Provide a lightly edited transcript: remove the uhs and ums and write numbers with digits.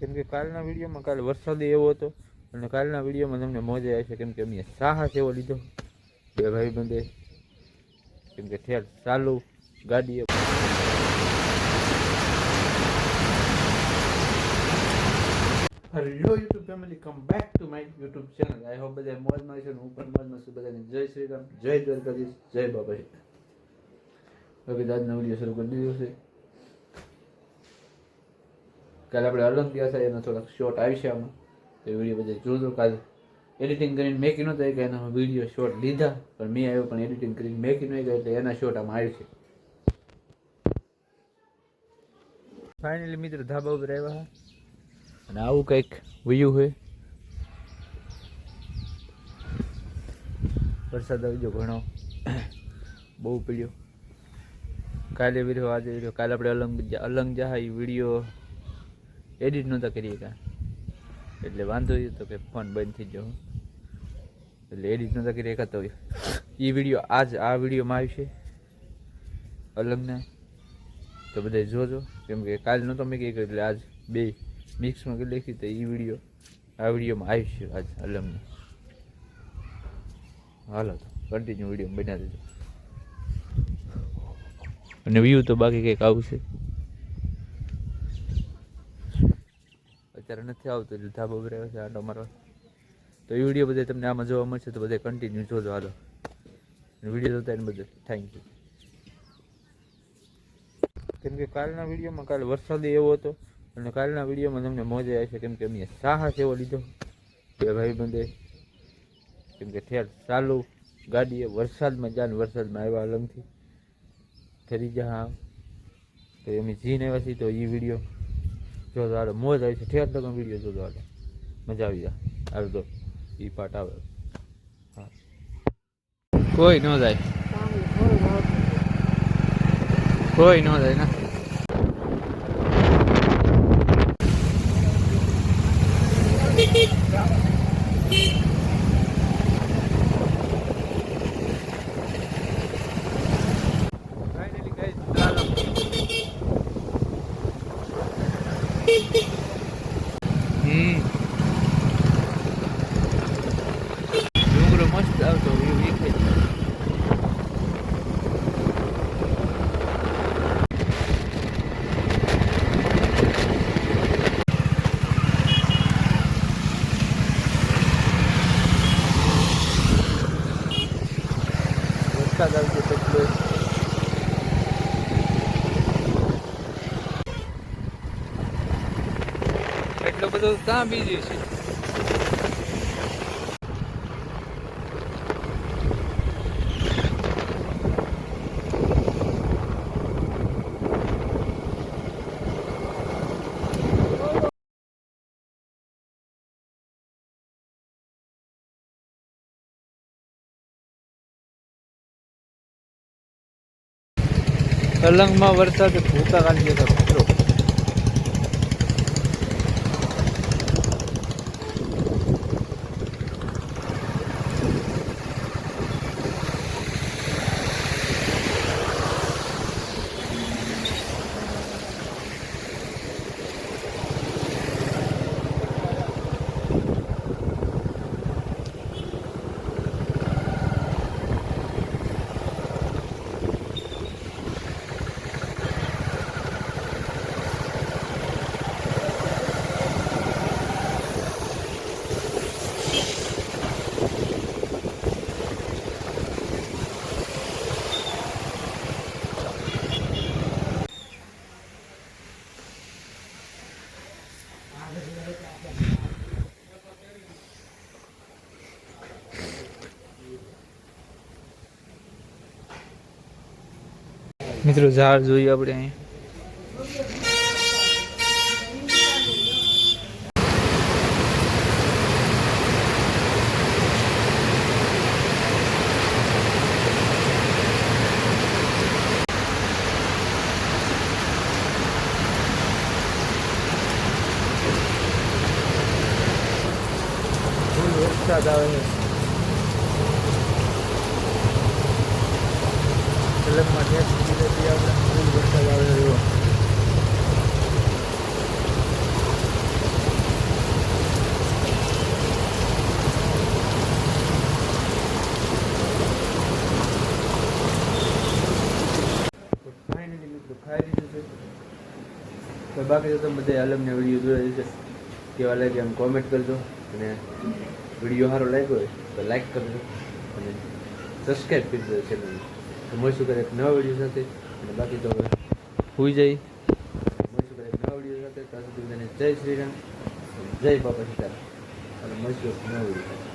કેમ કે કાલના વિડીયોમાં કાલે વરસાદ એવો હતો અને કાલના વિડીયોમાં તમને મજા આવી છે કેમ કે અમે સાહસ એવો લીધો બે ભાઈ બંધે કેમ કે ઠેર ચાલુ ગાડીએ hello YouTube family come back to my YouTube channel I hope બધા મોજમાં છે હું પણ મોજમાં છું બધાને જય શ્રી રામ જય દ્વારકાધીશ જય બાબાજી. હવે આજનો વિડીયો શરૂ કરી દીધો છે. કાલે આપણે અલંગ ગયા હતા એનો થોડાક શોર્ટ આવી છે આમાં તો વિડીયો બધા જોજો. કાલે એડિટિંગ કરીને મેકી નહોતા કે એના વિડીયો શોર્ટ લીધા પણ મેં આવ્યો પણ એડિટિંગ કરીને મેકી નહીં ગયો એટલે એના શોર્ટ આમાં આવી છે. ફાઇનલી મિત્રો ધાબા ઉપર આવ્યા અને આવું કંઈક વ્યૂ હોય. વરસાદ આવી ગયો ઘણો બહુ પડ્યો. કાલે વિડીયો આજે વિડીયો કાલે આપણે અલંગ જહા એ વિડીયો એડિટ નહોતા કરીએ કાં એટલે વાંધો એ હતો કે ફોન બંધ થઈ ગયો એટલે એડિટ નહોતા કરી એકાતો એ વિડીયો આજ આ વિડીયોમાં આવશે અલંગના તો બધા જોજો કેમ કે કાલ નહોતો મેં કંઈ એટલે આજ બે મિક્સમાં કરી લખી તો એ વિડીયો આ વિડીયોમાં આવશે આજ અલંગના. હાલો તો કન્ટિન્યુ વિડીયો બનાવી દેજો અને વ્યૂ તો બાકી કંઈક આવશે. અત્યારે નથી આવતું એટલે ધાબા ઉપર આવ્યો છે આટો મારવા તો એ વિડીયો બધા તમને આમાં જોવા મળશે તો બધા કન્ટિન્યુ જોજો. હાલો વિડીયો જોતા એને બધું થેન્ક યુ. કેમ કે કાલના વિડીયોમાં કાલે વરસાદ એવો હતો અને કાલના વિડીયોમાં તમને મજા આવી છે કેમ કે અમે સાહસ એવો લીધો બે ભાઈ બંધે કેમ કે ઠેર ચાલુ ગાડીએ વરસાદમાં જાને વરસાદમાં આવ્યા અલંગથી ફરી જા તો અમે જીને આવ્યા છીએ તો એ વિડીયો જોજો. હાલો મોજ આવી છે ઠેર તો વિડીયો જોજો. હાલો મજા આવી જાય. હાલો તો એ પાર્ટ આવે. હા કોઈ ન જાય કોઈ ન જાય ના ડુંગરો મસ્ત આવતો વરસાદ આવતો કેટલો એટલો બધો ક્યાં બીજી છે. અલંગમાં વરસાદ ભૂકા કાઢી જતો મિત્રો. મિત્રો ઝાડ જોઈએ આપણે અહીંયા વરસાદ આવે છે. અલગમાં ટેક્સ દીધી આપણે ફૂલ વરસાદ આવે છે. ખાઈ લીધું છે. તો બાકી તો તમે બધા અલગના વિડીયો જોયા છે, કેવા લાગે એમ કોમેન્ટ કરજો, અને વિડીયો સારો લાગ્યો હોય તો લાઈક કરજો અને સબસ્ક્રાઈબ કરી દો ચેનલને. તો મળશું કરે એક નવા વિડીયો સાથે, અને બાકી તો હવે સુઈ જઈ. મળશું કરે એક નવા વિડીયો સાથે. ત્યાં સુધી બધાને જય શ્રી રામ, જય બાપા સીતારામ, અને મળશું એક નવા વિડીયો સાથે.